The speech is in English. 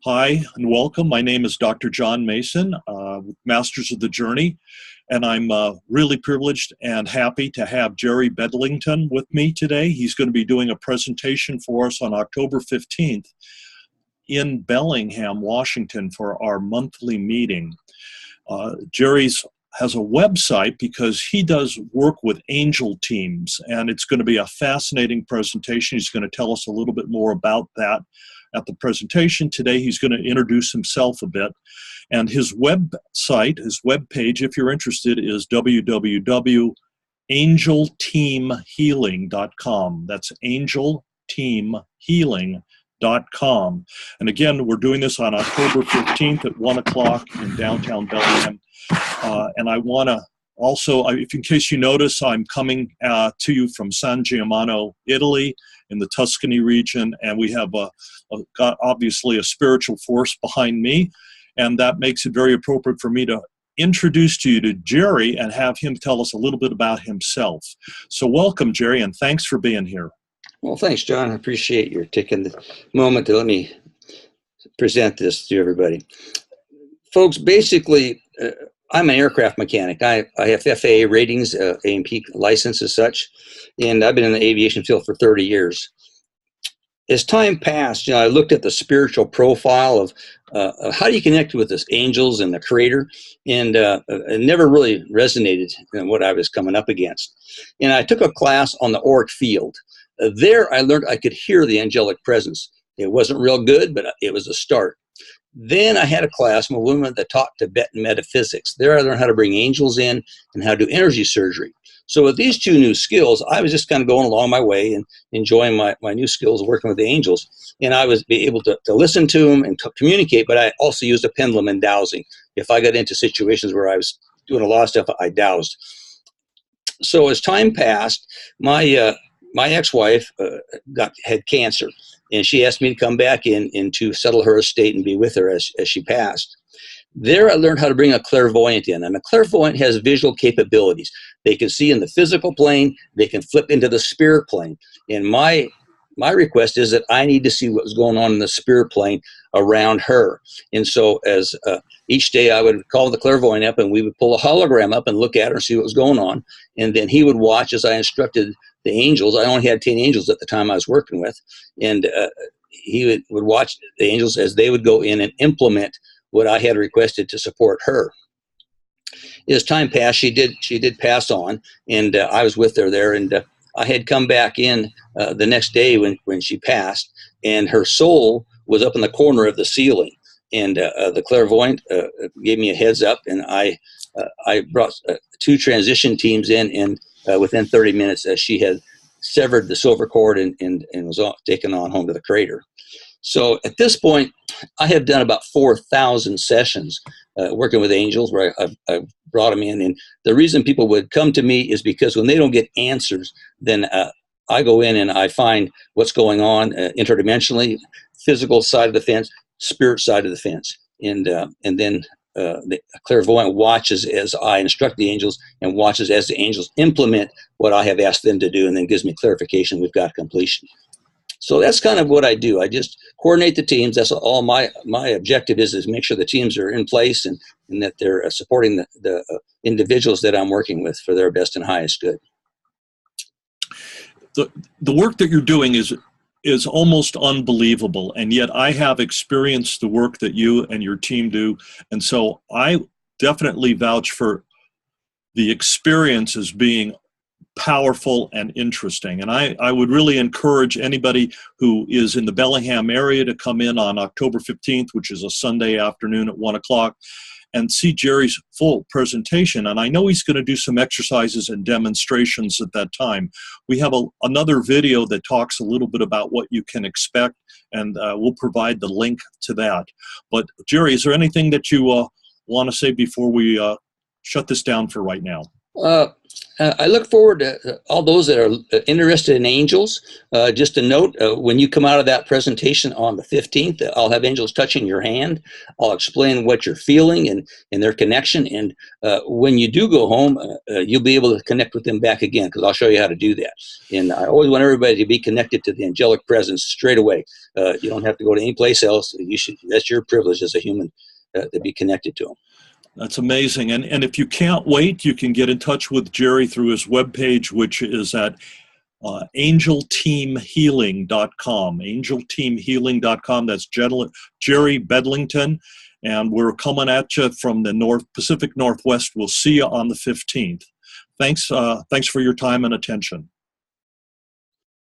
Hi and welcome. My name is Dr. John Mason, Masters of the Journey, and I'm really privileged and happy to have Jerry Bedlington with me today. He's going to be doing a presentation for us on October 15th in Bellingham, Washington for our monthly meeting. Jerry's has a website because he does work with angel teams, and it's going to be a fascinating presentation. He's going to tell us a little bit more about that at the presentation. Today he's going to introduce himself a bit, and his website, his webpage, if you're interested, is www.angelteamhealing.com. That's angelteamhealing.com. And again, we're doing this on October 15th at 1 o'clock in downtown Bellingham. And I want to also, if in case you notice, I'm coming to you from San Giammano, Italy, in the Tuscany region, and we have got obviously a spiritual force behind me, and that makes it very appropriate for me to introduce to you to Jerry and have him tell us a little bit about himself. So welcome, Jerry, and thanks for being here. Well, thanks, John. I appreciate your taking the moment to let me present this to everybody. Folks, basically, I'm an aircraft mechanic. I have FAA ratings, A&P license as such, and I've been in the aviation field for 30 years. As time passed, I looked at the spiritual profile of how do you connect with the angels and the Creator, and it never really resonated in what I was coming up against. And I took a class on the auric field. There I learned I could hear the angelic presence. It wasn't real good, but it was a start. Then I had a class with women that taught Tibetan metaphysics. There I learned how to bring angels in and how to do energy surgery. So with these two new skills, I was just kind of going along my way and enjoying my new skills working with the angels. And I was able to listen to them and to communicate, but I also used a pendulum in dowsing. If I got into situations where I was doing a lot of stuff, I dowsed. So as time passed, my ex-wife had cancer. And she asked me to come back in to settle her estate and be with her as she passed. There I learned how to bring a clairvoyant in. And a clairvoyant has visual capabilities. They can see in the physical plane. They can flip into the spirit plane. And my request is that I need to see what was going on in the spirit plane around her. And so as each day I would call the clairvoyant up and we would pull a hologram up and look at her and see what was going on. And then he would watch as I instructed the angels. I only had 10 angels at the time I was working with. And he would watch the angels as they would go in and implement what I had requested to support her. As time passed, she did pass on, and I was with her there. And I had come back in the next day when she passed, and her soul was up in the corner of the ceiling. And the clairvoyant gave me a heads up, and I brought two transition teams in, and within 30 minutes, she had severed the silver cord and was taken on home to the Creator. So at this point, I have done about 4,000 sessions working with angels where I've brought them in. And the reason people would come to me is because when they don't get answers, then I go in and I find what's going on interdimensionally, physical side of the fence, spirit side of the fence. And then the clairvoyant watches as I instruct the angels and watches as the angels implement what I have asked them to do, and then gives me clarification. We've got completion. So that's kind of what I do. I just coordinate the teams. That's all my objective is make sure the teams are in place and that they're supporting the individuals that I'm working with for their best and highest good. The work that you're doing is almost unbelievable, and yet I have experienced the work that you and your team do, and so I definitely vouch for the experience as being powerful and interesting. And I would really encourage anybody who is in the Bellingham area to come in on October 15th, which is a Sunday afternoon at 1 o'clock, and see Jerry's full presentation. And I know he's going to do some exercises and demonstrations at that time. We have another video that talks a little bit about what you can expect, and we'll provide the link to that. But Jerry, is there anything that you want to say before we shut this down for right now? I look forward to all those that are interested in angels. Just a note, when you come out of that presentation on the 15th, I'll have angels touching your hand. I'll explain what you're feeling and their connection. And when you do go home, you'll be able to connect with them back again, because I'll show you how to do that. And I always want everybody to be connected to the angelic presence straight away. You don't have to go to any place else. That's your privilege as a human to be connected to them. That's amazing. And if you can't wait, you can get in touch with Jerry through his webpage, which is at angelteamhealing.com. Angelteamhealing.com. That's Jerry Bedlington. And we're coming at you from the Pacific Northwest. We'll see you on the 15th. Thanks for your time and attention.